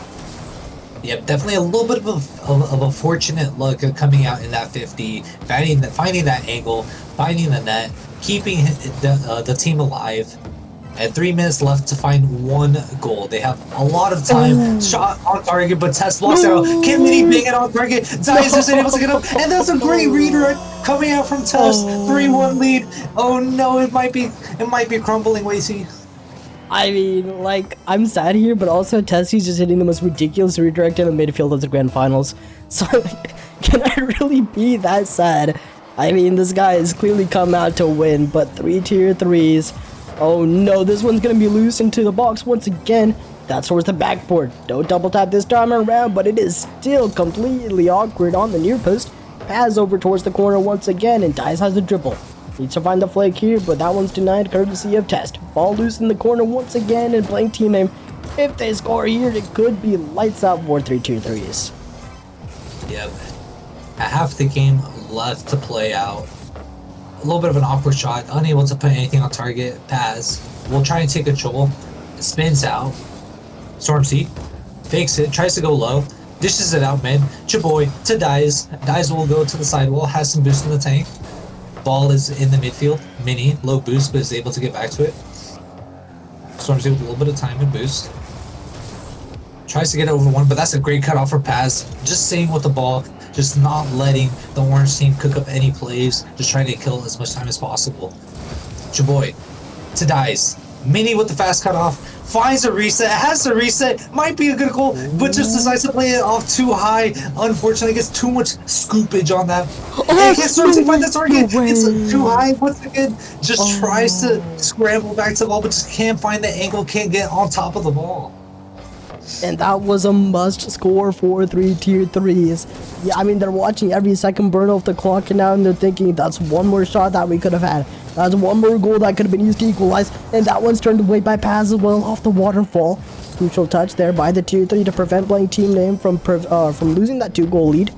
Yep, definitely a little bit of a fortunate look at coming out in that 50, finding that angle, finding the net, keeping the team alive. And 3 minutes left to find one goal. They have a lot of time. Oh. Shot on target, but Tess blocks it out. Can Mini bang it on target? Dias isn't able to get up. And that's a great redirect coming out from Tess. 3-1 lead. Oh no, it might be crumbling, Wacy. I mean, like, I'm sad here, but also Tessie's just hitting the most ridiculous redirect in the midfield of the grand finals. So, can I really be that sad? I mean, this guy has clearly come out to win, but 3 tier 3s. Oh no, this one's gonna be loose into the box once again. That's towards the backboard. Don't double tap this time around, but it is still completely awkward on the near post. Pass over towards the corner once again, and Dice has the dribble. Needs to find the flank here, but that one's denied courtesy of Test. Ball loose in the corner once again, and blank team name. If they score here, it could be lights out for 3 tier 3s. Yep. At half the game left to play out. A little bit of an awkward shot, unable to put anything on target. Pass. We'll try and take control. It spins out. Stormzy fakes it, tries to go low, dishes it out mid. Chaboy to Dies. Dies will go to the sidewall, has some boost in the tank. Ball is in the midfield. Mini, low boost, but is able to get back to it. Stormzy with a little bit of time and boost. Tries to get over one, but that's a great cutoff for Paz. Just staying with the ball, just not letting the orange team cook up any plays, just trying to kill as much time as possible. Chaboy to Dies. Mini with the fast cutoff, finds a reset, has a reset, might be a good goal, but just decides to play it off too high. Unfortunately, gets too much scoopage on that. And he starts to find the target. It's too high once again. Just tries to scramble back to the ball, but just can't find the angle, can't get on top of the ball. And that was a must score for 3 tier 3s. Yeah, I mean, they're watching every second burn off the clock and now and they're thinking that's one more shot that we could have had. That's one more goal that could have been used to equalize. And that one's turned away by Paz as well off the waterfall. Crucial touch there by the tier 3 to prevent blank team name from losing that 2-goal lead.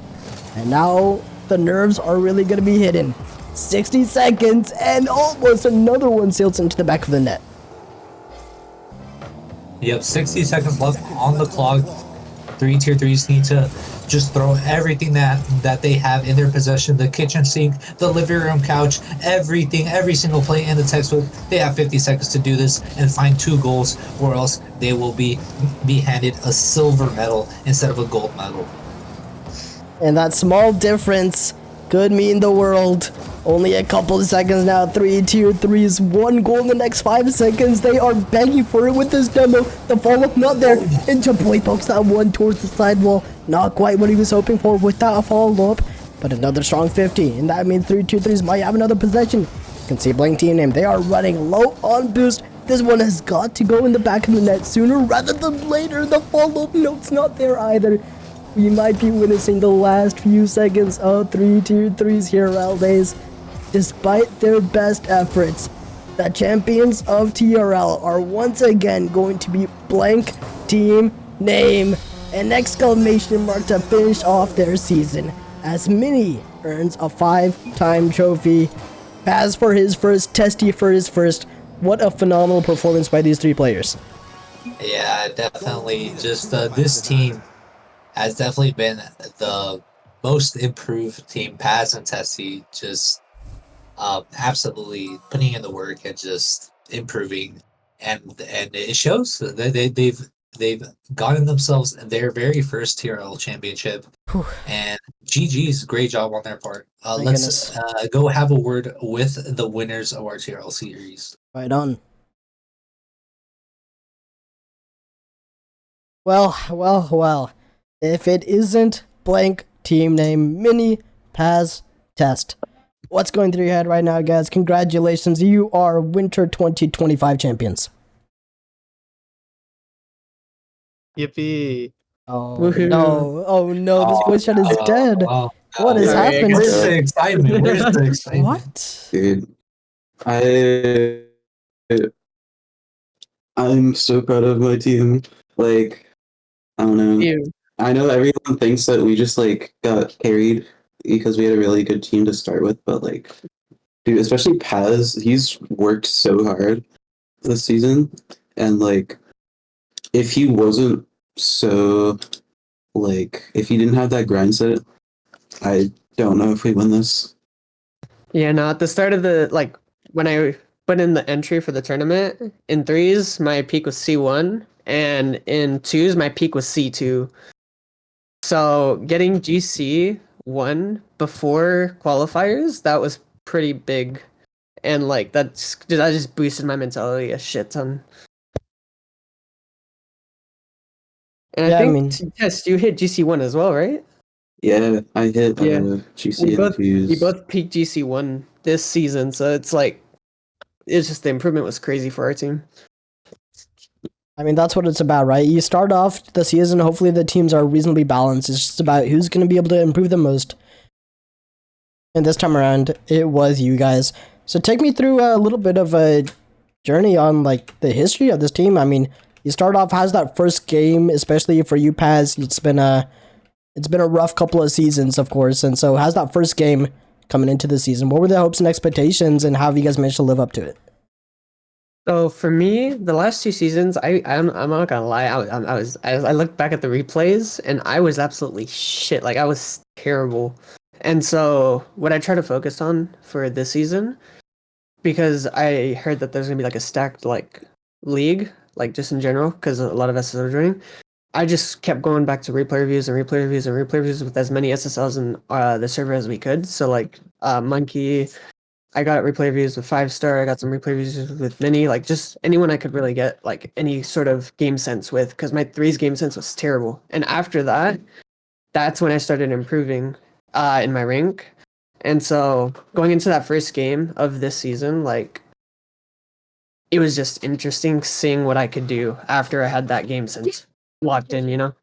And now the nerves are really going to be hidden. 60 seconds and almost another one sails into the back of the net. Yep, 60 seconds left on the clock. 3 tier 3s need to just throw everything that they have in their possession. The kitchen sink, the living room couch, everything, every single play in the textbook. They have 50 seconds to do this and find 2 goals, or else they will be handed a silver medal instead of a gold medal. And that small difference could mean the world. Only a couple of seconds now. 3 tier 3s, 1 goal in the next 5 seconds. They are begging for it with this demo. The follow-up not there. And Chaboy pokes that one towards the sidewall. Not quite what he was hoping for with that follow-up. But another strong 50. And that means 3 tier 3s might have another possession. You can see blank team name. They are running low on boost. This one has got to go in the back of the net sooner rather than later. The follow-up note's not there either. We might be witnessing the last few seconds of 3 tier 3s here, Raldes. Despite their best efforts, the champions of TRL are once again going to be blank team name, an exclamation mark to finish off their season, as Mini earns a 5-time trophy. Paz for his first, Testy for his first. What a phenomenal performance by these 3 players. Yeah, definitely. Just this team has definitely been the most improved team. Paz and Tessie just absolutely putting in the work and just improving, and it shows. They've gotten themselves their very first TRL championship, Whew. and GG's, great job on their part. My Let's goodness. go have a word with the winners of our TRL series. Right on. Well. If it isn't blank team name mini Paz test. What's going through your head right now, guys? Congratulations, you are Winter 2025 champions. Yippee. Oh Woohoo. no! Oh no! This Oh, voice chat is dead. oh, What has Sorry, I happened? guess Where's the excitement? Where's the excitement? What? Dude, I I'm so proud of my team. Like, I don't know. You. I know everyone thinks that we just like got carried because we had a really good team to start with, but like, dude, especially Paz, he's worked so hard this season, and like, if he wasn't so if he didn't have that grind set, I don't know if we win this. Yeah, no, at the start of when I put in the entry for the tournament, in threes, my peak was C1, and in twos, my peak was C2. So getting GC1 before qualifiers, that was pretty big. And like that just boosted my mentality a shit ton. And I Yeah, I think mean, Tess, you hit GC1 as well, right? Yeah, I hit Yeah. GC We and twos. both peaked GC1 this season, so it's just the improvement was crazy for our team. that's what it's about, right? You start off the season. Hopefully, the teams are reasonably balanced. It's just about who's going to be able to improve the most. And this time around, it was you guys. So take me through a little bit of a journey on like the history of this team. I mean, you start off how's that first game, especially for you, Paz. It's been a rough couple of seasons, of course. And so, how's that first game coming into the season? What were the hopes and expectations, and how have you guys managed to live up to it? So for me, the last two seasons, I'm not gonna lie, I looked back at the replays and I was absolutely shit. Like I was terrible. And so what I try to focus on for this season, because I heard that there's gonna be like a stacked like league, like just in general, because a lot of us are doing. I just kept going back to replay reviews and replay reviews and replay reviews with as many SSLs in the server as we could. So like Monkey, I got replay reviews with 5-star. I got some replay reviews with Mini, like just anyone I could really get like any sort of game sense with, because my threes game sense was terrible. And after that, that's when I started improving in my rank. And so going into that first game of this season, like it was just interesting seeing what I could do after I had that game sense locked in, you know?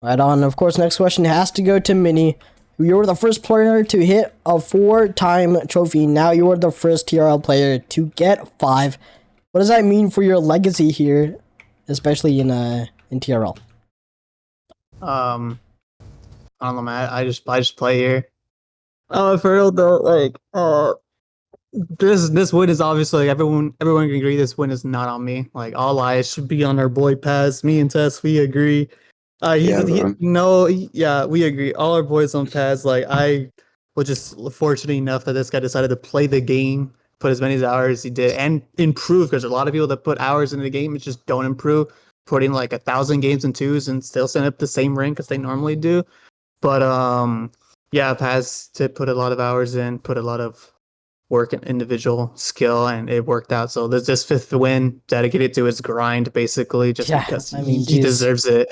Right on. Of course, next question has to go to Mini. You were the first player to hit a 4-time trophy. Now you are the first TRL player to get 5. What does that mean for your legacy here, especially in TRL? I don't know, man. I just play here. For real though, this win is obviously like, everyone can agree this win is not on me. Like all eyes should be on our boy Paz. Me and Tess, we agree. Yeah, bro. Yeah, we agree. All our boys on Paz. Like I was just fortunate enough that this guy decided to play the game, put as many hours as he did, and improve. Because a lot of people that put hours into the game just don't improve. Putting like 1,000 games in twos and still send up the same rank as they normally do. But yeah, Paz to put a lot of hours in, put a lot of work and individual skill, and it worked out. So there's this 5th win dedicated to his grind, basically, just Yeah, because I mean, he geez. deserves it.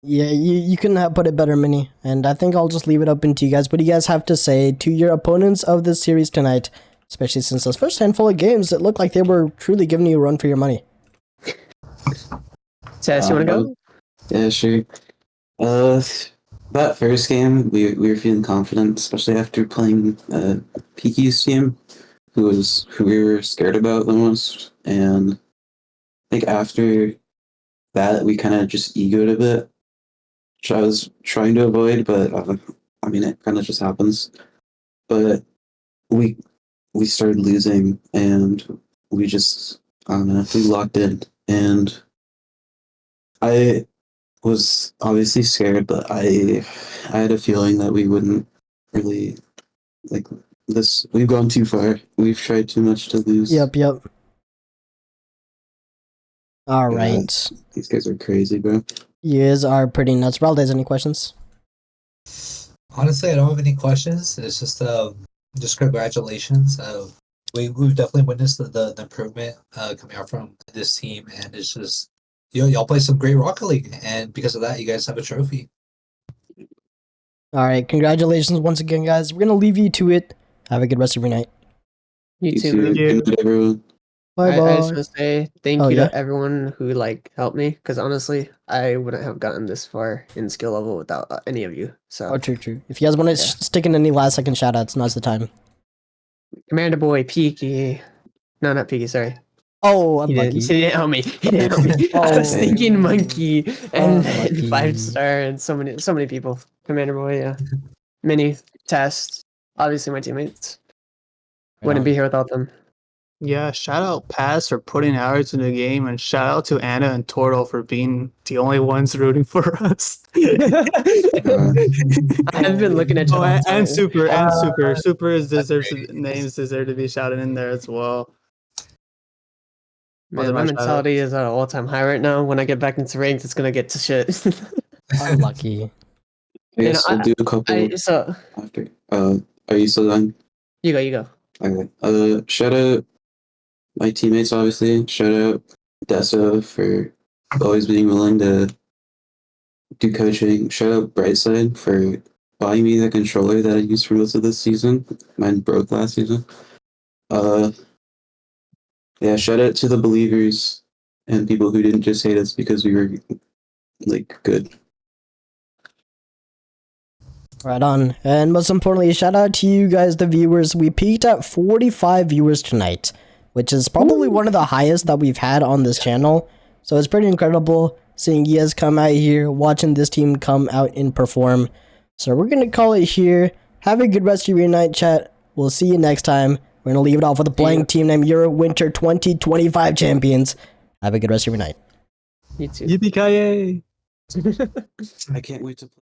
Yeah, you couldn't have put it better, Mini. And I think I'll just leave it open to you guys. What do you guys have to say to your opponents of this series tonight? Especially since those first handful of games, it looked like they were truly giving you a run for your money. Tess, you want to go? Yeah, sure. That first game, we were feeling confident, especially after playing Peaky's team, who we were scared about the most. And I think after that, we kind of just egoed a bit, which I was trying to avoid, but I mean, it kind of just happens. But we we started losing, and we just I don't know, we locked in, and I was obviously scared, but I had a feeling that we wouldn't really like this. We've gone too far. We've tried too much to lose. Yep. All Yeah, right. these guys are crazy, bro. You guys are pretty nuts. Valdez, any questions? Honestly, I don't have any questions. It's just congratulations. We've definitely witnessed the improvement coming out from this team, and it's just y'all play some great Rocket League, and because of that, you guys have a trophy. All right, congratulations once again, guys. We're gonna leave you to it. Have a good rest of your night. You You too, too. man. Good night, everyone. Bye I just bye. want to say thank Oh, you yeah? to everyone who like helped me, because honestly, I wouldn't have gotten this far in skill level without any of you. So, Oh, true. If you guys want to Yeah. stick in any last second shout outs, now's the time. Commander Boy, Peaky. No, not Peaky. Sorry, Oh, he didn't. unlucky. He didn't help me. He didn't help me. I was Oh. thinking Monkey and Unlucky. 5-star and so many people. Commander Boy, yeah. Mini Test. Obviously, my teammates wouldn't be here without them. Yeah, shout out Paz for putting hours in the game, and shout out to Anna and Toro for being the only ones rooting for us. I've been looking at you. Oh, the whole and time. Super names deserve to be shouted in there as well. Man, my mentality is at an all-time high right now. When I get back into ranked, it's gonna get to shit. Unlucky. I guess I'll do a couple So after. Are you still done? you go. Okay. Shout out my teammates, obviously. Shout out Dessa for always being willing to do coaching. Shout out Brightside for buying me the controller that I used for most of this season. Mine broke last season. Yeah, shout out to the believers and people who didn't just hate us because we were like good. Right on. And most importantly, shout out to you guys, the viewers. We peaked at 45 viewers tonight, which is probably one of the highest that we've had on this channel. So it's pretty incredible seeing you guys come out here, watching this team come out and perform. So we're going to call it here. Have a good rest of your night, chat. We'll see you next time. We're going to leave it off with a blank team named Euro Winter 2025 champions. Have a good rest of your night. You too. Yippee-ki-yay! I can't wait to play.